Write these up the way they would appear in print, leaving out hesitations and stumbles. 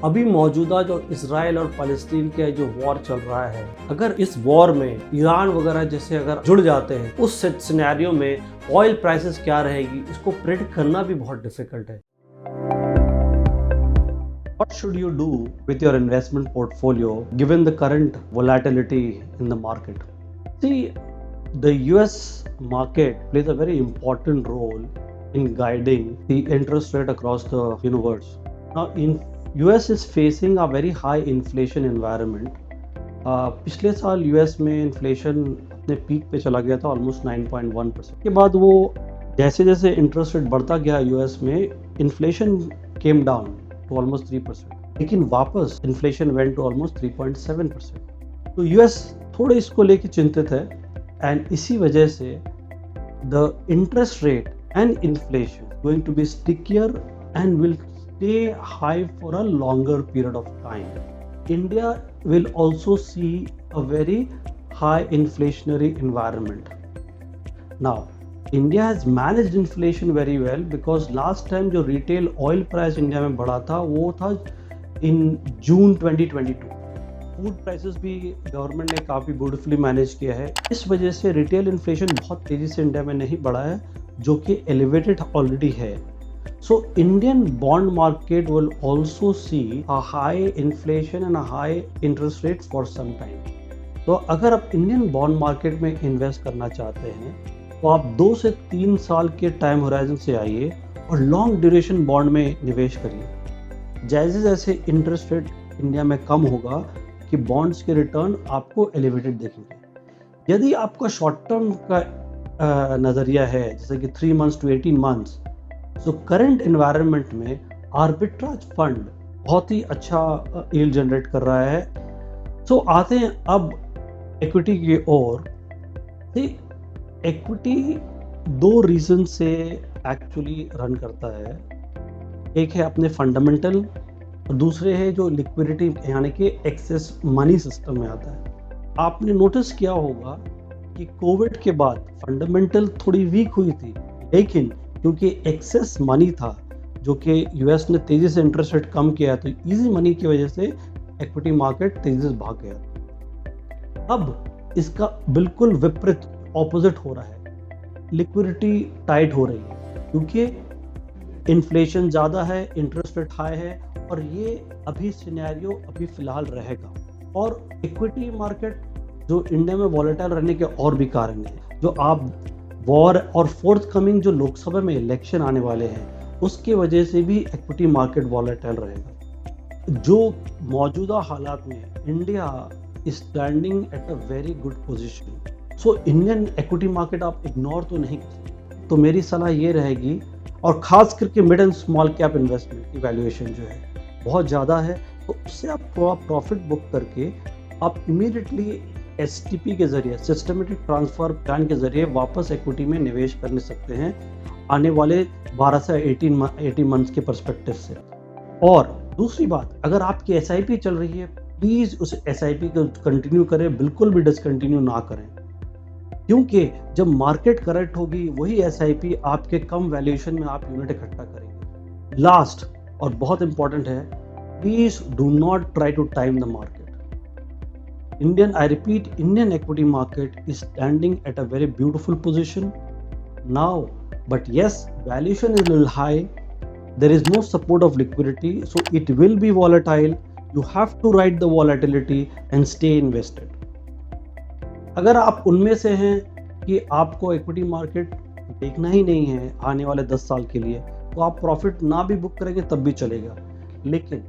अभी मौजूदा जो इसराइल और फ़लस्तीन के जो वॉर चल रहा है, अगर इस वॉर में ईरान वगैरह जैसे अगर जुड़ जाते हैं, उस सिनेरियो में ऑयल प्राइसेस क्या रहेगी, इसको प्रेडिक्ट करना भी बहुत डिफिकल्ट है। What should you do with your investment portfolio given the current volatility in the market? See, the US market plays a very important role in guiding the interest rate across the universe. Now, US is facing a very high inflation environment. पिछले साल US में inflation अपने peak पे चला गया था almost 9.1%। के बाद वो जैसे जैसे इंटरेस्ट रेट बढ़ता गया US में inflation came down to almost 3%, लेकिन वापस इन्फ्लेशन वेंट टू ऑलमोस्ट 3.7%। तो US थोड़े इसको लेके चिंतित है एंड इसी वजह से the interest rate and inflation going to be stickier and will stay high for a longer period of time. India will also see a very high inflationary environment. Now, India has managed inflation very well because last time जो retail oil price India में बढ़ा था वो था in June 2022. Food prices भी government ने काफ़ी beautifully manage किया है। इस वजह से रिटेल इन्फ्लेशन बहुत तेज़ी से इंडिया में नहीं बढ़ा है, जो कि एलिवेटेड ऑलरेडी है। So Indian bond market will also see a high inflation and a high interest rate for some time. तो अगर आप इंडियन बॉन्ड मार्केट में इन्वेस्ट करना चाहते हैं तो आप 2 से 3 साल के टाइम होराइजन से आइए और लॉन्ग ड्यूरेशन बॉन्ड में निवेश करिए। जैसे जैसे इंटरेस्ट रेट इंडिया में कम होगा कि बॉन्ड्स के रिटर्न आपको एलिवेटेड देखेंगे। यदि आपका शॉर्ट टर्म का नज़रिया है जैसे कि 3 मंथ्स टू 18 मंथ्स, तो करंट एनवायरनमेंट में आर्बिट्राज फंड बहुत ही अच्छा यील्ड जनरेट कर रहा है। सो आते हैं अब इक्विटी की ओर। इक्विटी 2 रीजन से एक्चुअली रन करता है। एक है अपने फंडामेंटल और दूसरे है जो लिक्विडिटी यानी कि एक्सेस मनी सिस्टम में आता है। आपने नोटिस किया होगा कि कोविड के बाद फंडामेंटल थोड़ी वीक हुई थी, लेकिन क्योंकि एक्सेस मनी था जो कि यूएस ने तेज़ी से इंटरेस्ट रेट कम किया, तो इजी मनी की वजह से इक्विटी मार्केट तेज़ी से भाग गया। अब इसका बिल्कुल विपरीत ऑपोजिट हो रहा है। लिक्विडिटी टाइट हो रही है क्योंकि इन्फ्लेशन ज़्यादा है, इंटरेस्ट रेट हाई है और ये अभी सिनेरियो अभी फ़िलहाल रहेगा। और इक्विटी मार्केट जो इंडिया में वॉलेटाइल रहने के और भी कारण हैं, जो आप वॉर और फोर्थ कमिंग जो लोकसभा में इलेक्शन आने वाले हैं उसके वजह से भी इक्विटी मार्केट वॉलेटाइल रहेगा। जो मौजूदा हालात में India is standing at a very good position. So Indian equity market आप इग्नोर तो नहीं कर सकते। तो मेरी सलाह ये रहेगी, और ख़ास करके mid and small cap investment की वैल्यूएशन जो है बहुत ज़्यादा है, तो उससे आप थोड़ा प्रॉफिट बुक करके आप इमीडिएटली STP के जरिए सिस्टमेटिक ट्रांसफर प्लान के जरिए वापस इक्विटी में निवेश कर सकते हैं आने वाले 12 से 18 मंथ्स के पर्सपेक्टिव से। और दूसरी बात, अगर आपकी SIP चल रही है प्लीज़ उस SIP को कंटिन्यू करें, बिल्कुल भी डिसकंटिन्यू ना करें, क्योंकि जब मार्केट करेक्ट होगी वही SIP आपके कम वैल्यूएशन में आप यूनिट इकट्ठा करेंगे। लास्ट और बहुत इंपॉर्टेंट है, please do not try to time the market. I repeat, Indian equity market is standing at a very beautiful position now, but yes, valuation is a little high. There is no support of liquidity, so it will be volatile. You have to ride the volatility and stay invested. अगर आप उनमें से हैं कि आपको equity market देखना ही नहीं है आने वाले 10 साल के लिए, तो आप प्रॉफिट ना भी बुक करेंगे तब भी चलेगा। लेकिन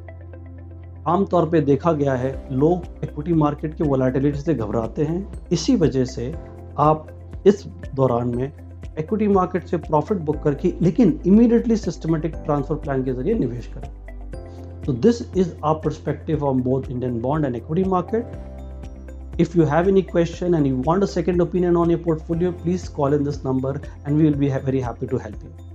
आमतौर पे देखा गया है लोग इक्विटी मार्केट की वोलेटिलिटी से घबराते हैं, इसी वजह से आप इस दौरान में इक्विटी मार्केट से प्रॉफिट बुक करके लेकिन इमीडिएटली सिस्टमेटिक ट्रांसफर प्लान के जरिए निवेश करें। तो this is our perspective on both Indian bond and equity market. If you have any question and you want a second opinion on your portfolio, please call in this number and we will be very happy to help you.